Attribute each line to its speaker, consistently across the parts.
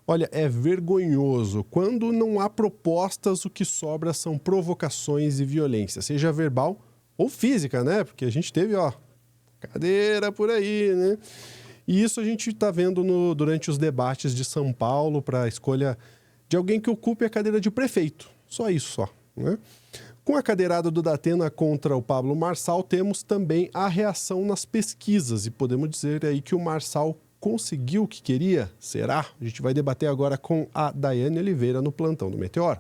Speaker 1: Olha, é vergonhoso. Quando não há propostas, o que sobra são provocações e violência, seja verbal ou física, né? Porque a gente teve, cadeira por aí, né? E isso a gente está vendo durante os debates de São Paulo para a escolha de alguém que ocupe a cadeira de prefeito. Só isso, né? Com a cadeirada do Datena contra o Pablo Marçal, temos também a reação nas pesquisas. E podemos dizer aí que o Marçal conseguiu o que queria? Será? A gente vai debater agora com a Daiane Oliveira no Plantão do Meteoro.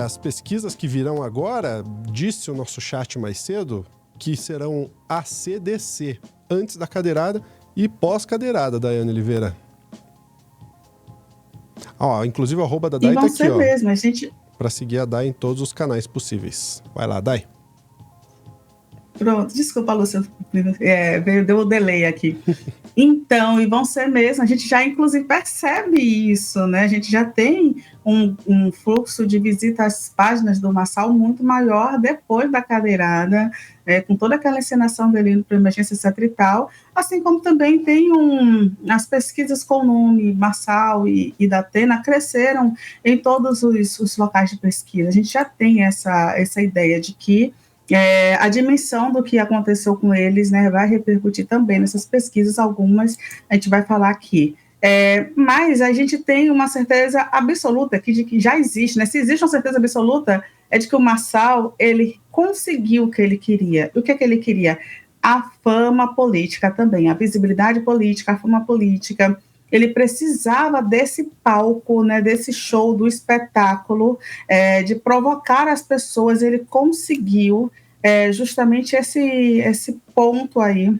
Speaker 1: As pesquisas que virão agora, disse o nosso chat mais cedo, que serão ACDC, antes da cadeirada e pós-cadeirada, Daiane Oliveira. Inclusive o arroba da Dai tá aqui,
Speaker 2: ser mesmo, a gente...
Speaker 1: para seguir a Dai em todos os canais possíveis. Vai lá, Dai.
Speaker 2: Pronto, desculpa, Lúcia, deu um delay aqui. Então, e vão ser mesmo, a gente já inclusive percebe isso, né? A gente já tem um fluxo de visita às páginas do Marçal muito maior depois da cadeirada, com toda aquela encenação dele para emergência etc e tal, assim como também tem as pesquisas com o nome Marçal e Datena cresceram em todos os locais de pesquisa. A gente já tem essa ideia de que a dimensão do que aconteceu com eles, né, vai repercutir também nessas pesquisas, algumas a gente vai falar aqui. Mas a gente tem uma certeza absoluta de que já existe, né? Se existe uma certeza absoluta, é de que o Marçal, ele conseguiu o que ele queria. E o que é que ele queria? A fama política também, a visibilidade política, a fama política. Ele precisava desse palco, né, desse show, do espetáculo, de provocar as pessoas. Ele conseguiu justamente esse ponto aí,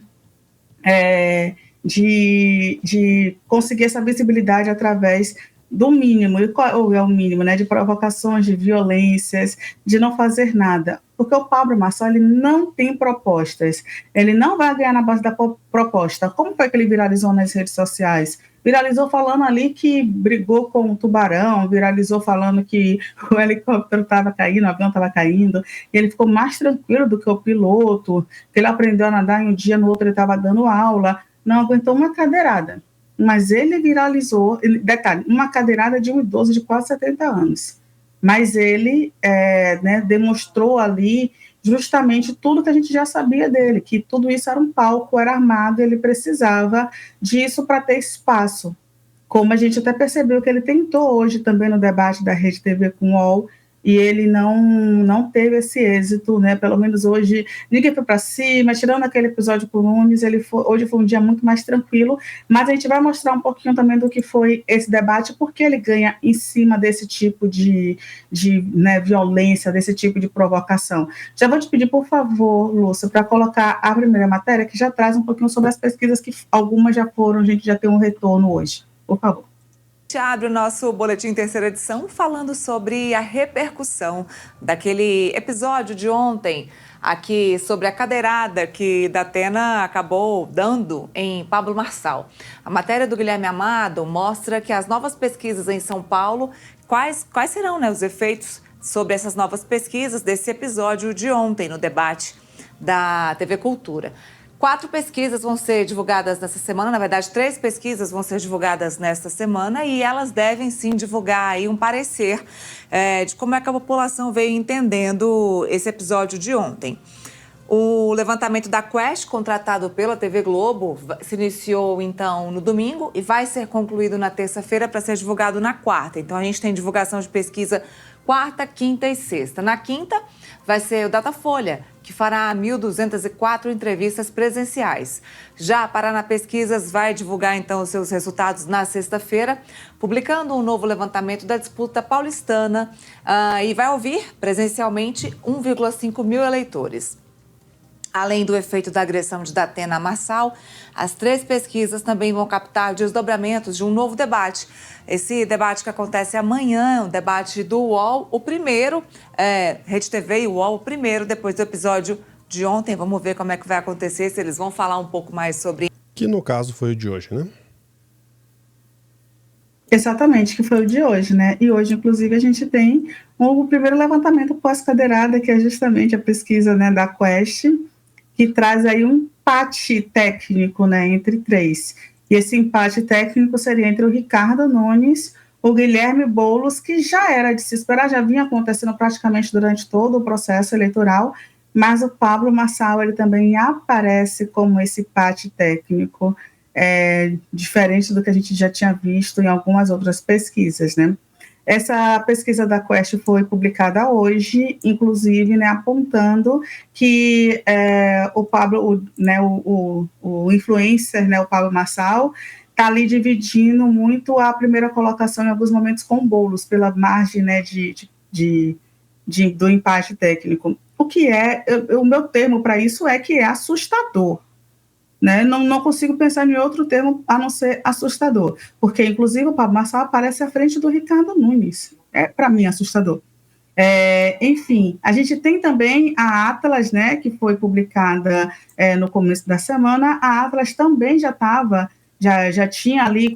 Speaker 2: de conseguir essa visibilidade através do mínimo. E qual é o mínimo, né? De provocações, de violências, de não fazer nada. Porque o Pablo Marçal, ele não tem propostas. Ele não vai ganhar na base da proposta. Como foi que ele viralizou nas redes sociais? Viralizou falando ali que brigou com o tubarão, viralizou falando que o helicóptero estava caindo, o avião estava caindo, e ele ficou mais tranquilo do que o piloto, que ele aprendeu a nadar em um dia, no outro ele estava dando aula, não aguentou uma cadeirada. Mas ele viralizou, detalhe, uma cadeirada de um idoso de quase 70 anos. Mas ele demonstrou ali justamente tudo que a gente já sabia dele, que tudo isso era um palco, era armado, ele precisava disso para ter espaço. Como a gente até percebeu que ele tentou hoje também no debate da Rede TV com o UOL, e ele não teve esse êxito, né? Pelo menos hoje ninguém foi para cima, tirando aquele episódio com o Nunes, hoje foi um dia muito mais tranquilo, mas a gente vai mostrar um pouquinho também do que foi esse debate, porque ele ganha em cima desse tipo de violência, desse tipo de provocação. Já vou te pedir, por favor, Lúcia, para colocar a primeira matéria, que já traz um pouquinho sobre as pesquisas, que algumas já foram, a gente já tem um retorno hoje. Por favor.
Speaker 3: A gente abre o nosso boletim terceira edição falando sobre a repercussão daquele episódio de ontem aqui sobre a cadeirada que Datena acabou dando em Pablo Marçal. A matéria do Guilherme Amado mostra que as novas pesquisas em São Paulo, quais serão, né, os efeitos sobre essas novas pesquisas desse episódio de ontem no debate da TV Cultura. 4 pesquisas vão ser divulgadas nessa semana, na verdade 3 pesquisas vão ser divulgadas nesta semana e elas devem sim divulgar aí um parecer de como é que a população veio entendendo esse episódio de ontem. O levantamento da Quest, contratado pela TV Globo, se iniciou então no domingo e vai ser concluído na terça-feira para ser divulgado na quarta. Então a gente tem divulgação de pesquisa quarta, quinta e sexta. Na quinta vai ser o Datafolha, que fará 1.204 entrevistas presenciais. Já a Paraná Pesquisas vai divulgar, então, os seus resultados na sexta-feira, publicando um novo levantamento da disputa paulistana e vai ouvir presencialmente 1,5 mil eleitores. Além do efeito da agressão de Datena a Marçal, as 3 pesquisas também vão captar desdobramentos de um novo debate. Esse debate que acontece amanhã, o debate do UOL, o primeiro, Rede TV e UOL, o primeiro depois do episódio de ontem. Vamos ver como é que vai acontecer, se eles vão falar um pouco mais sobre...
Speaker 1: Que no caso foi o de hoje, né?
Speaker 2: Exatamente, que foi o de hoje, né? E hoje, inclusive, a gente tem o primeiro levantamento pós-cadeirada, que é justamente a pesquisa, né, da Quest, que traz aí um empate técnico, né, entre três. E esse empate técnico seria entre o Ricardo Nunes, o Guilherme Boulos, que já era de se esperar, já vinha acontecendo praticamente durante todo o processo eleitoral, mas o Pablo Marçal, ele também aparece como esse empate técnico, diferente do que a gente já tinha visto em algumas outras pesquisas, né? Essa pesquisa da Quest foi publicada hoje, inclusive, né, apontando que o Pablo, né, o influencer, né, o Pablo Marçal, está ali dividindo muito a primeira colocação em alguns momentos com Boulos, pela margem, né, do empate técnico. O que o meu termo para isso é que é assustador. Né? Não consigo pensar em outro termo a não ser assustador, porque, inclusive, o Pablo Marçal aparece à frente do Ricardo Nunes. É, para mim, assustador. Enfim, a gente tem também a Atlas, né, que foi publicada no começo da semana. A Atlas também já tinha ali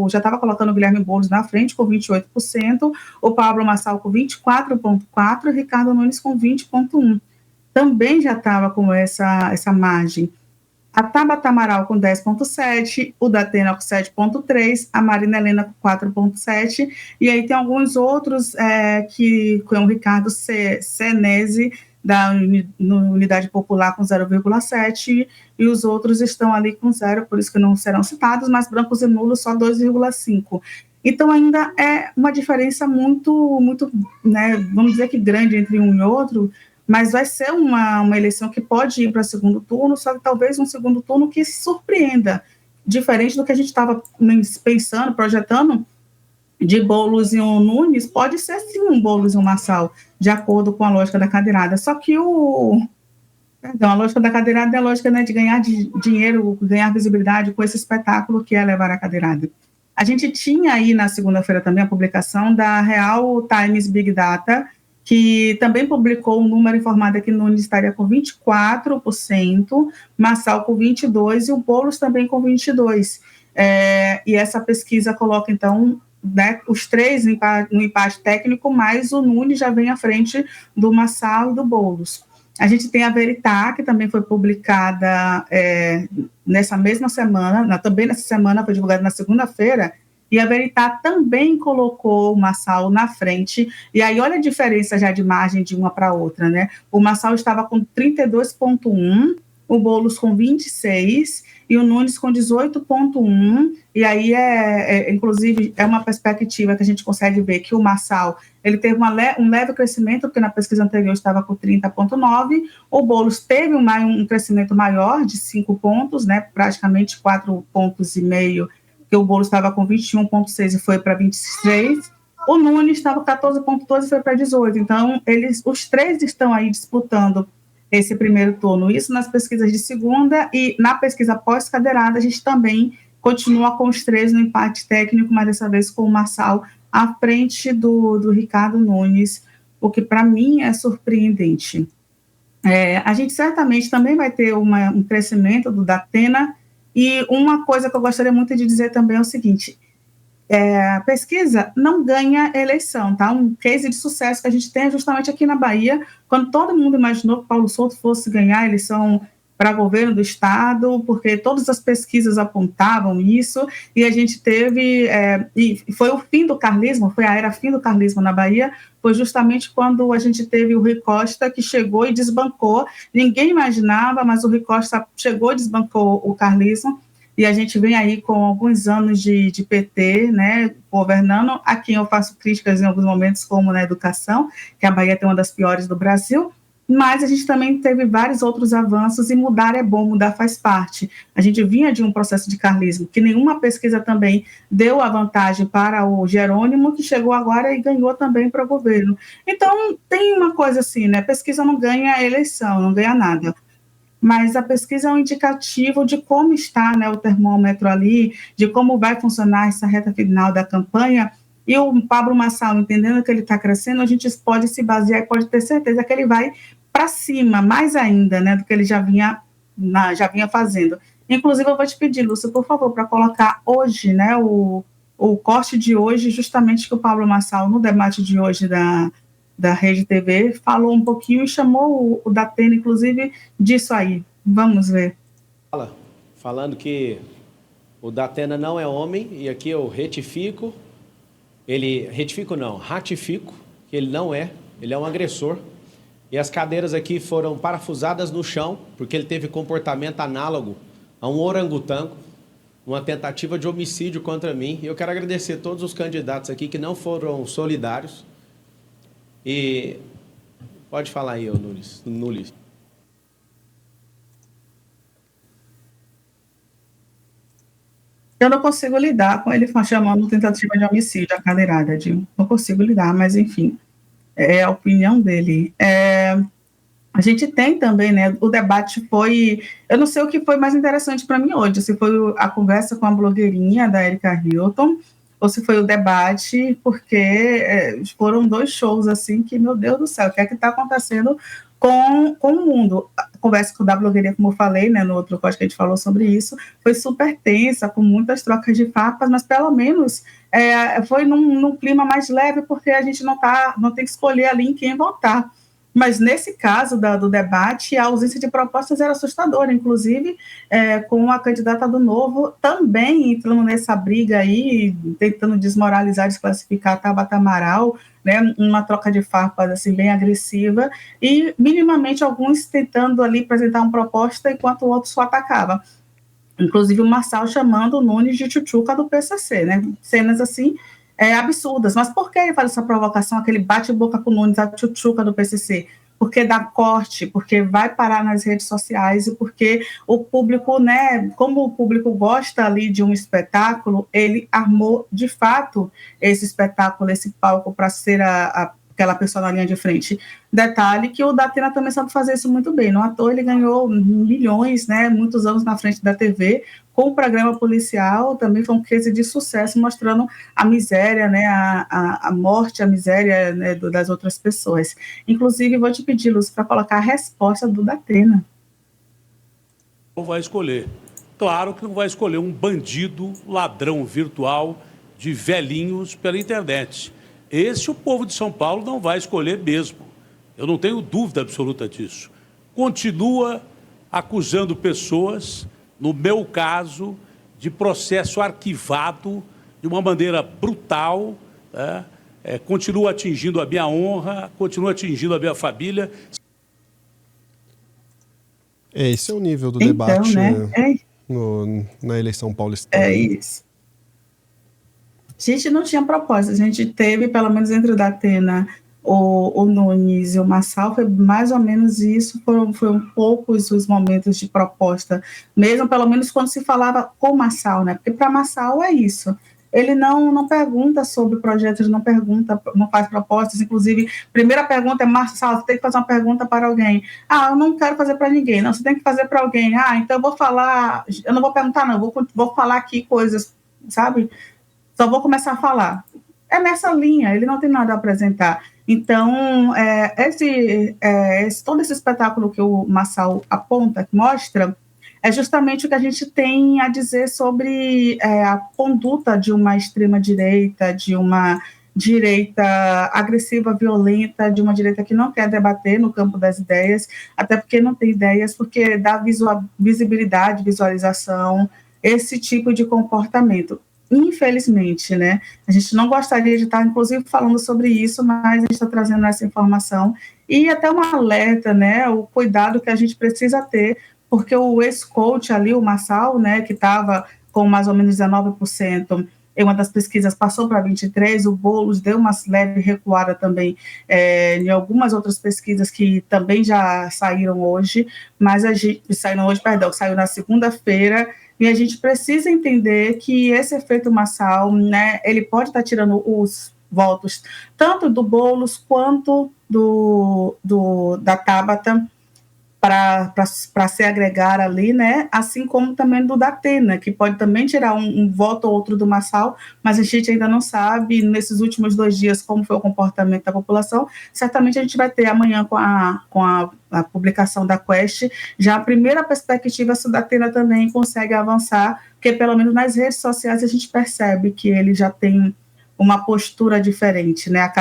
Speaker 2: já estava colocando o Guilherme Boulos na frente com 28%, o Pablo Marçal com 24,4% e o Ricardo Nunes com 20,1%. Também já estava com essa margem. A Tabata Amaral com 10,7%, o Datena com 7,3%, a Marina Helena com 4,7%, e aí tem alguns outros que com o Ricardo Senese, da Unidade Popular, com 0,7%, e os outros estão ali com 0%, por isso que não serão citados, mas brancos e nulos só 2,5%. Então, ainda é uma diferença muito, muito, né, vamos dizer que grande entre um e outro, mas vai ser uma eleição que pode ir para segundo turno, só que talvez um segundo turno que surpreenda, diferente do que a gente estava pensando, projetando, de Boulos e um Nunes, pode ser sim um Boulos e um Marçal, de acordo com a lógica da cadeirada, só que a lógica da cadeirada é a lógica, né, de ganhar dinheiro, ganhar visibilidade com esse espetáculo que é levar a cadeirada. A gente tinha aí na segunda-feira também a publicação da Real Times Big Data, que também publicou um número informado que Nunes estaria com 24%, Marçal com 22% e o Boulos também com 22%. E essa pesquisa coloca, então, né, os três no empate técnico, mas o Nunes já vem à frente do Marçal e do Boulos. A gente tem a Veritá, que também foi publicada nessa mesma semana, também nessa semana, foi divulgada na segunda-feira, e a Veritá também colocou o Marçal na frente, e aí olha a diferença já de margem de uma para outra, né? O Marçal estava com 32,1%, o Boulos com 26% e o Nunes com 18,1%, e aí inclusive, é uma perspectiva que a gente consegue ver que o Marçal, ele teve um leve crescimento, porque na pesquisa anterior estava com 30,9%, o Boulos teve um crescimento maior de 5 pontos, né, praticamente 4,5 pontos, que o Boulos estava com 21,6 e foi para 23%, o Nunes estava com 14,12 e foi para 18%. Então, os três estão aí disputando esse primeiro turno. Isso nas pesquisas de segunda, e na pesquisa pós-cadeirada a gente também continua com os três no empate técnico, mas dessa vez com o Marçal à frente do Ricardo Nunes, o que para mim é surpreendente. A gente certamente também vai ter um crescimento do Datena. E uma coisa que eu gostaria muito de dizer também é o seguinte: a pesquisa não ganha eleição, tá? Um case de sucesso que a gente tem justamente aqui na Bahia, quando todo mundo imaginou que Paulo Souto fosse ganhar a eleição para governo do Estado, porque todas as pesquisas apontavam isso, e a gente teve, e foi o fim do carlismo, foi a era fim do carlismo na Bahia, foi justamente quando a gente teve o Rui Costa, que chegou e desbancou, ninguém imaginava, mas o Rui Costa chegou e desbancou o carlismo, e a gente vem aí com alguns anos de PT, né, governando, a quem eu faço críticas em alguns momentos, como na educação, que a Bahia tem uma das piores do Brasil, mas a gente também teve vários outros avanços, e mudar é bom, mudar faz parte. A gente vinha de um processo de carlismo, que nenhuma pesquisa também deu a vantagem para o Jerônimo, que chegou agora e ganhou também para o governo. Então, tem uma coisa assim, né? Pesquisa não ganha eleição, não ganha nada. Mas a pesquisa é um indicativo de como está, né, o termômetro ali, de como vai funcionar essa reta final da campanha. E o Pablo Marçal, entendendo que ele está crescendo, a gente pode se basear e pode ter certeza que ele vai para cima, mais ainda, né, do que ele já vinha fazendo. Inclusive, eu vou te pedir, Lúcia, por favor, para colocar hoje, né, o corte de hoje, justamente que o Pablo Marçal, no debate de hoje da Rede TV, falou um pouquinho e chamou o Datena, inclusive, disso aí. Vamos ver.
Speaker 4: Falando que o Datena não é homem, e aqui eu ratifico, que ele não é, ele é um agressor. E as cadeiras aqui foram parafusadas no chão, porque ele teve comportamento análogo a um orangotango, uma tentativa de homicídio contra mim. E eu quero agradecer todos os candidatos aqui que não foram solidários. E pode falar aí, Nunes.
Speaker 2: Eu não consigo lidar com ele chamando tentativa de homicídio a cadeirada, Dilma. Não consigo lidar, mas enfim, é a opinião dele. A gente tem também, né, o debate foi... Eu não sei o que foi mais interessante para mim hoje, se foi a conversa com a blogueirinha da Erika Hilton, ou se foi o debate, porque foram 2 shows, assim, que, meu Deus do céu, o que é que está acontecendo com o mundo? A conversa com a blogueirinha, como eu falei, né, no outro código que a gente falou sobre isso, foi super tensa, com muitas trocas de farpas, mas pelo menos foi num clima mais leve, porque a gente não tem que escolher ali em quem votar. Mas nesse caso do debate, a ausência de propostas era assustadora, inclusive com a candidata do Novo também entrando nessa briga aí, tentando desmoralizar, desclassificar a Tabata Amaral, né, uma troca de farpas assim, bem agressiva, e minimamente alguns tentando ali apresentar uma proposta, enquanto o outro só atacava. Inclusive o Marçal chamando o Nunes de tchutchuca do PCC, né? Cenas assim absurdas. Mas por que ele faz essa provocação, aquele bate-boca com o Nunes, a tchutchuca do PCC? Porque dá corte, porque vai parar nas redes sociais e porque o público, né, como o público gosta ali de um espetáculo, ele armou de fato esse espetáculo, esse palco para ser aquela pessoa na linha de frente. Detalhe que o Datena também sabe fazer isso muito bem. No ator ele ganhou milhões, né, muitos anos na frente da TV, com o programa policial, também foi um case de sucesso, mostrando a miséria, né, a morte, a miséria, né, das outras pessoas. Inclusive, vou te pedir, Lúcio, para colocar a resposta do Datena.
Speaker 5: Não vai escolher. Claro que não vai escolher um bandido, ladrão virtual de velhinhos pela internet. Esse o povo de São Paulo não vai escolher mesmo. Eu não tenho dúvida absoluta disso. Continua acusando pessoas, no meu caso, de processo arquivado de uma maneira brutal, né? Continua atingindo a minha honra, continua atingindo a minha família.
Speaker 1: Esse é o nível do debate,
Speaker 2: né?
Speaker 1: na eleição paulistana.
Speaker 2: É isso. A gente não tinha proposta, a gente teve, pelo menos entre o Datena, o Nunes e o Marçal, foi mais ou menos isso, foram poucos os momentos de proposta, mesmo pelo menos quando se falava com o Marçal, né? Porque para Marçal é isso. Ele não pergunta sobre projetos, não faz propostas, inclusive, primeira pergunta é, Marçal, você tem que fazer uma pergunta para alguém. Ah, eu não quero fazer para ninguém. Não, você tem que fazer para alguém. Ah, então eu vou falar, eu não vou perguntar não, vou falar aqui coisas, sabe? Só vou começar a falar. É nessa linha, ele não tem nada a apresentar. Então, todo esse espetáculo que o Marçal aponta, que mostra, é justamente o que a gente tem a dizer sobre a conduta de uma extrema-direita, de uma direita agressiva, violenta, de uma direita que não quer debater no campo das ideias, até porque não tem ideias, porque dá visibilidade, visualização, esse tipo de comportamento. Infelizmente, né? A gente não gostaria de estar, inclusive, falando sobre isso, mas a gente está trazendo essa informação e até um alerta, né? O cuidado que a gente precisa ter, porque o ex-coach ali, o Marçal, né, que estava com mais ou menos 19%, em uma das pesquisas passou para 23%, o Boulos deu uma leve recuada também em algumas outras pesquisas que também já saíram hoje, saiu na segunda-feira, e a gente precisa entender que esse efeito Marçal, né, ele pode estar tirando os votos tanto do Boulos quanto da Tabata para se agregar ali, né? Assim como também do Datena, que pode também tirar um voto ou outro do Marçal, mas a gente ainda não sabe, nesses últimos 2 dias, como foi o comportamento da população. Certamente a gente vai ter amanhã, com a publicação da Quest, já a primeira perspectiva se o Datena também consegue avançar, porque pelo menos nas redes sociais a gente percebe que ele já tem uma postura diferente, né?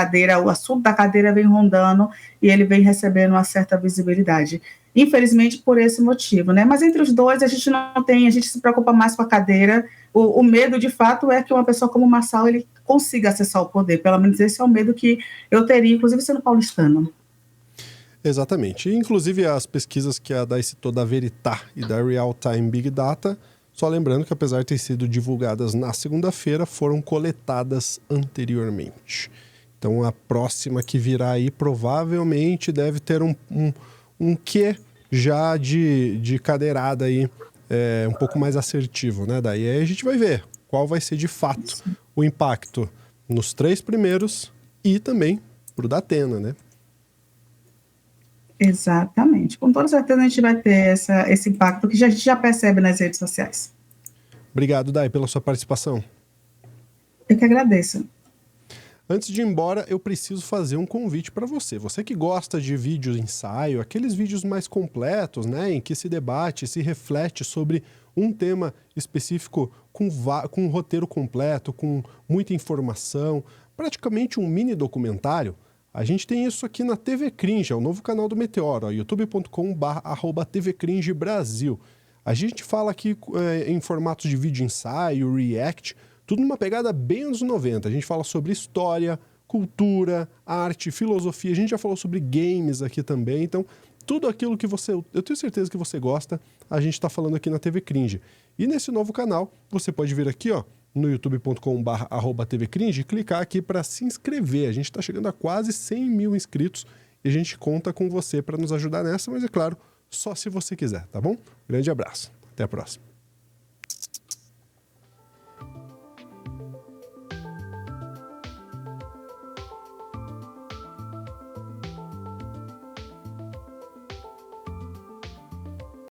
Speaker 2: O assunto da cadeira vem rondando e ele vem recebendo uma certa visibilidade. Infelizmente, por esse motivo, né? Mas entre os dois, a gente se preocupa mais com a cadeira. O medo, de fato, é que uma pessoa como o Marçal, ele consiga acessar o poder. Pelo menos esse é o medo que eu teria, inclusive sendo paulistano.
Speaker 1: Exatamente. Inclusive, as pesquisas que a Day citou da Veritá e da Real Time Big Data, só lembrando que, apesar de ter sido divulgadas na segunda-feira, foram coletadas anteriormente. Então, a próxima que virá aí provavelmente deve ter um quê já de cadeirada aí, um pouco mais assertivo, né? Daí aí a gente vai ver qual vai ser de fato o impacto nos 3 primeiros e também pro Datena, né?
Speaker 2: Exatamente. Com toda certeza a gente vai ter esse impacto que a gente já percebe nas redes sociais.
Speaker 1: Obrigado, Day, pela sua participação.
Speaker 2: Eu que agradeço.
Speaker 1: Antes de ir embora, eu preciso fazer um convite para você. Você que gosta de vídeos ensaio, aqueles vídeos mais completos, né, em que se debate, se reflete sobre um tema específico com um roteiro completo, com muita informação, praticamente um mini documentário. A gente tem isso aqui na TV Cringe, é o novo canal do Meteoro, youtube.com/tvcringebrasil. A gente fala aqui em formatos de vídeo ensaio, react, tudo numa pegada bem anos 90. A gente fala sobre história, cultura, arte, filosofia. A gente já falou sobre games aqui também. Então, tudo aquilo que eu tenho certeza que você gosta, a gente está falando aqui na TV Cringe. E nesse novo canal, você pode vir aqui, ó, no youtube.com/tvcringe e clicar aqui para se inscrever. A gente está chegando a quase 100 mil inscritos e a gente conta com você para nos ajudar nessa, mas é claro, só se você quiser, tá bom? Grande abraço. Até a próxima.